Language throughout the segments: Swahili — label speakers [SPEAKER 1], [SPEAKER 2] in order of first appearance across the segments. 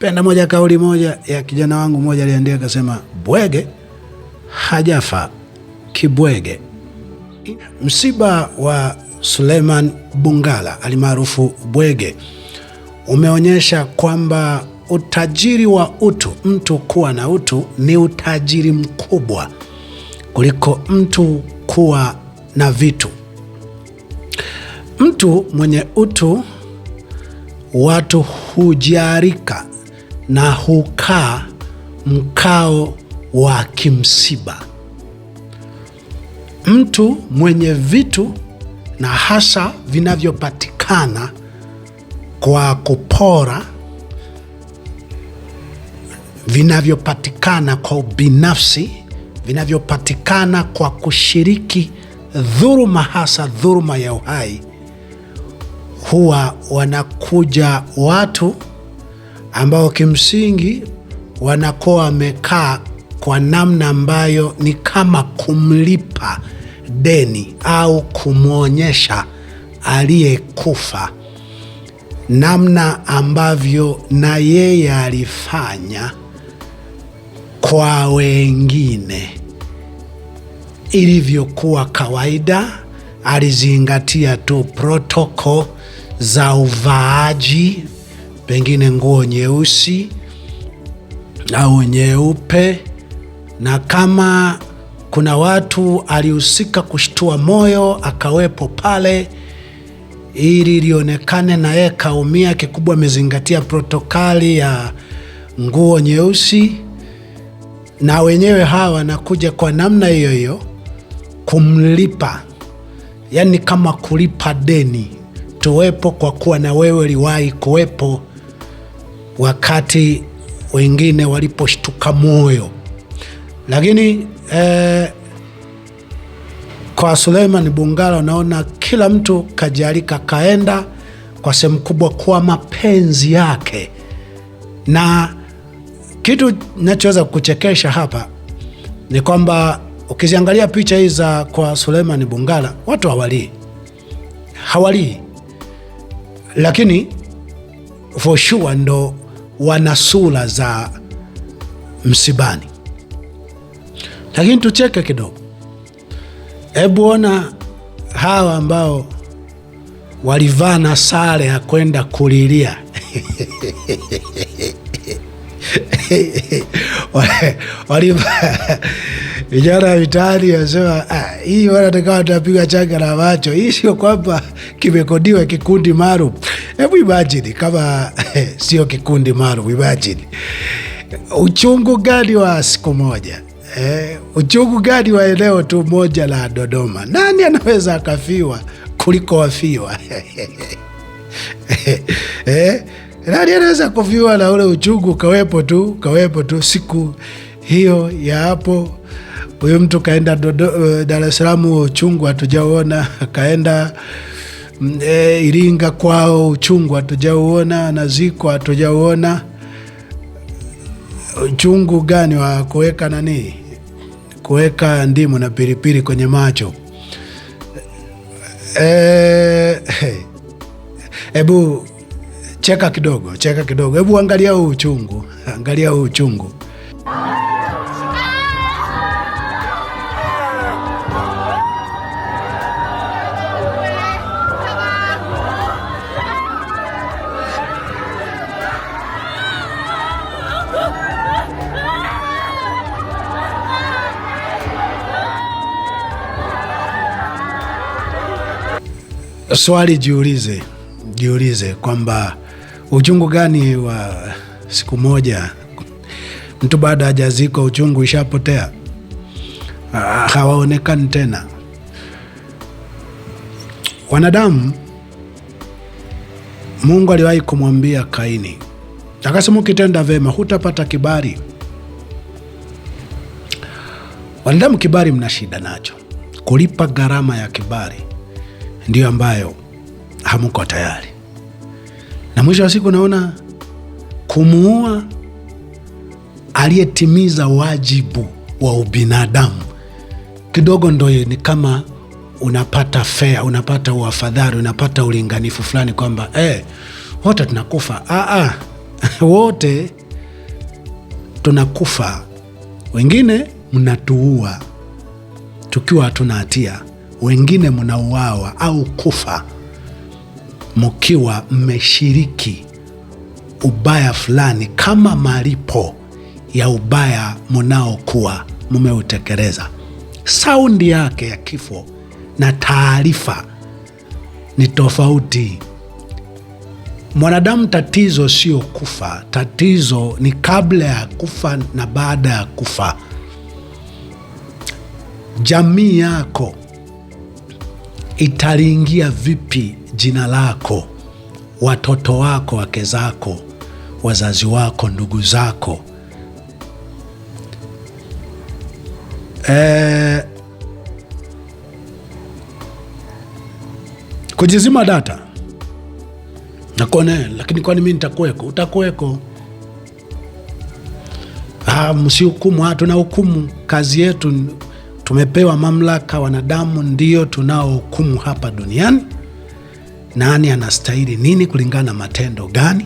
[SPEAKER 1] Penda moja kauli moja ya kijana wangu moja aliandika akasema, bwege hajafa kibwege. Msiba wa Suleiman Bungala alimaarufu Bwege umeonyesha kwamba utajiri wa utu, mtu kuwa na utu ni utajiri mkubwa kuliko mtu kuwa na vitu. Mtu mwenye utu, watu hujiarika na hukaa mkao wa kimsiba. Mtu mwenye vitu, na hasa vinavyopatikana kwa kupora, vinavyopatikana kwa ubinafsi, vinavyopatikana kwa kushiriki dhuluma, hasa dhuluma ya uhai, huwa wanakuja watu ambao kimsingi wanakuwa wamekaa kwa namna ambayo ni kama kumlipa deni au kumwonyesha aliyekufa namna ambavyo na yeye alifanya kwa wengine ilivyokuwa kawaida. Alizingatia tu protoko za uvaaji, pengine nguo nyeusi au nyeupe, na kama kuna watu alihusika kushtua moyo akawepo pale ili lionekane na yeye kaumia. Kikubwa amezingatia protokali ya nguo nyeusi, na wenyewe hawa wanakuja kwa namna hiyo hiyo kumlipa, yani kama kulipa deni tuwepo, kwa kuwa na wewe liwahi kuwepo wakati wengine waliposhtuka moyo. Lakini kwa Suleiman Bungala unaona kila mtu kajalika, kaenda kwa sehemu kubwa kwa mapenzi yake. Na kitu ninachoweza kukuchekesha hapa ni kwamba ukiziangalia picha hizi za kwa Suleiman Bungala, watu hawalii, lakini for sure ndo wana sura za msibani. Lakini tucheke kidogo, hebu ona hawa ambao walivaa na sare ya kwenda kulilia vijana vitani wasema, hii wanataka tunapiga changa na macho. Hii sio kwamba kimekodiwa kikundi maalum. Hebu imagine kama sio kikundi maalum. Imagine uchungu gani wa siku moja, uchungu gani wa eneo tu moja la Dodoma. Nani anaweza akafiwa kuliko wafiwa? Nani anaweza kufiwa na ule uchungu kawepo tu siku hiyo ya hapo. Huyo mtu kaenda Dar es Salaam, uchungu hatujaona. Kaenda Iringa kwao, uchungu hatujauona. Naziko hatujauona. Uchungu gani wa kuweka ndimu na pilipili kwenye macho? Hebu cheka kidogo. Hebu angalia huu uchungu. Swali jiulize kwamba uchungu gani wa siku moja, mtu baada hajazikwa uchungu ishapotea, hawaonekani tena. Wanadamu, Mungu aliwahi kumwambia Kaini, akasema ukitenda vema hutapata kibali. Wanadamu, kibali mna shida nacho. Kulipa gharama ya kibali ndio ambayo hamuko tayari. Na mwisho wa siku naona kumuua aliyetimiza wajibu wa ubinadamu kidogo ndo ni kama unapata fair, unapata uafadhali, unapata ulinganifu fulani kwamba wote tunakufa. wote tunakufa. Wengine mnatuua tukiwa hatuna hatia, wengine mnauawa au kufa mkiwa mmeshiriki ubaya fulani kama malipo ya ubaya mnaokuwa mmeutekeleza. Saundi yake ya kifo na taarifa ni tofauti. Mwanadamu, tatizo sio kufa, tatizo ni kabla ya kufa na baada ya kufa. Jamii yako italiingia vipi jina lako? Watoto wako, wake zako, wazazi wako, ndugu zako. Kujizima data nakone, lakini kwani mimi nitakuweko? Utakuweko. Msihukumu. Hatuna hukumu. Kazi yetu, tumepewa mamlaka. Wanadamu ndio tunaohukumu hapa duniani. Nani anastahili nini kulingana na matendo gani?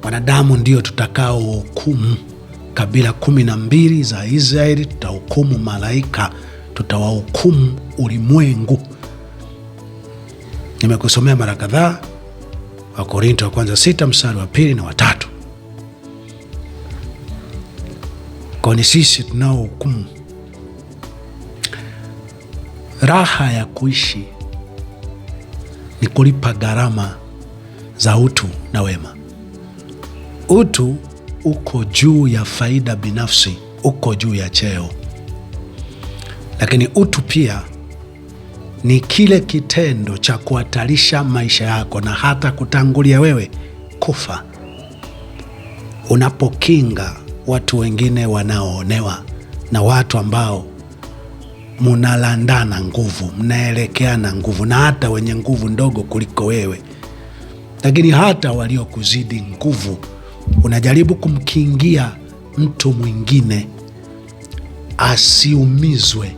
[SPEAKER 1] Wanadamu ndio tutakao hukumu. Kabila 12 za Israeli tutahukumu, malaika tutawahukumu, ulimwengu. Nimekusomea mara kadhaa Wakorintho wa kwanza 6 mstari wa 2 na wa 3. Kwa ni sisi tunao hukumu. Raha ya kuishi ni kulipa gharama za utu na wema. Utu uko juu ya faida binafsi, uko juu ya cheo. Lakini utu pia ni kile kitendo cha kuhatarisha maisha yako na hata kutangulia wewe kufa, unapokinga watu wengine wanaoonewa na watu ambao munalandana nguvu, mnaelekeana nguvu, na hata wenye nguvu ndogo kuliko wewe, lakini hata waliokuzidi nguvu, unajaribu kumkingia mtu mwingine asiumizwe.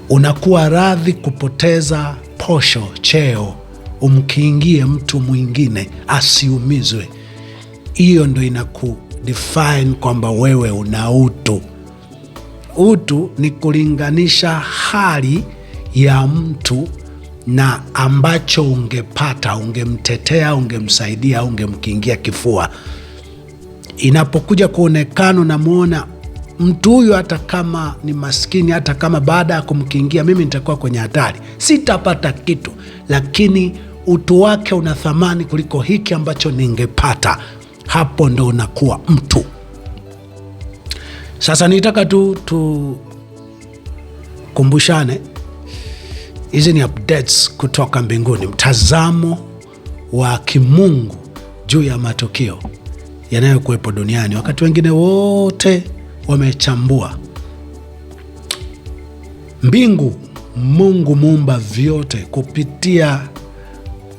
[SPEAKER 1] Unakuwa radhi kupoteza posho, cheo, umkingie mtu mwingine asiumizwe. Hiyo ndo inakudefine kwamba wewe una utu. Utu ni kulinganisha hali ya mtu na ambacho ungepata, ungemtetea, ungemsaidia, ungemkingia kifua. Inapokuja kuonekana na muona mtu huyu, hata kama ni maskini, hata kama baada ya kumkingia mimi nitakuwa kwenye hatari, sitapata kitu, lakini utu wake una thamani kuliko hiki ambacho ningepata, hapo ndo unakuwa mtu. Sasa nitaka tukumbushane, hizi ni updates kutoka mbinguni, mtazamo wa kimungu juu ya matukio yanayokuwepo duniani. Wakati wengine wote wamechambua mbingu, Mungu muumba vyote kupitia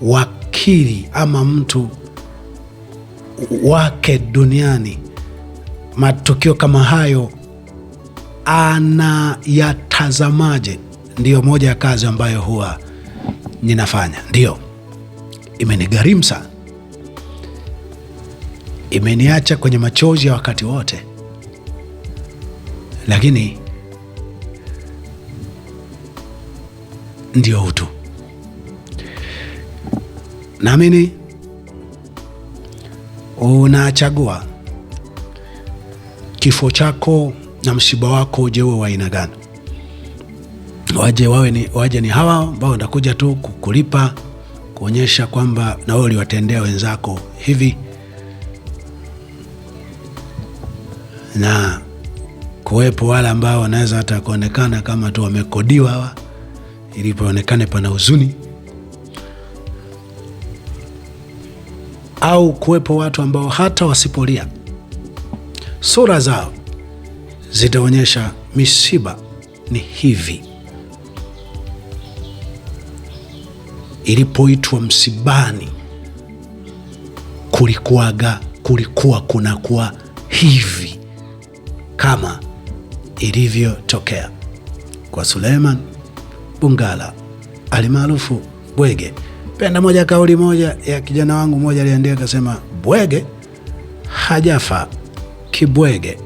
[SPEAKER 1] wakili ama mtu wake duniani, matukio kama hayo anayatazamaje? Ndiyo moja ya kazi ambayo huwa ninafanya. Ndiyo imenigharimu sana, imeniacha kwenye machozi ya wakati wote, lakini ndio utu. Naamini unachagua kifo chako na msiba wako uje uwe wa aina gani. Waje ni hawa ambao wanakuja tu kukulipa, kuonyesha kwamba na wewe uliwatendea wenzako hivi, na kuwepo wale ambao wanaweza hata kuonekana kama tu wamekodiwa ili paonekane pana huzuni, au kuwepo watu ambao hata wasipolia sura zao zitaonyesha misiba ni hivi. Ilipoitwa msibani kulikuwa kunakuwa hivi kama ilivyotokea kwa Suleiman Bungala alimaarufu Bwege Penda moja kauli moja ya kijana wangu mmoja aliandika akasema, bwege hajafa kibwege.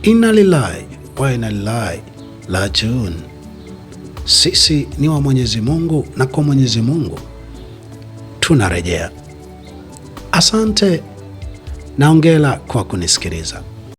[SPEAKER 1] Inna lillahi wa inna ilaihi rajiun. Sisi ni wa Mwenyezi Mungu na kwa Mwenyezi Mungu tunarejea. Asante na hongera kwa kunisikiliza.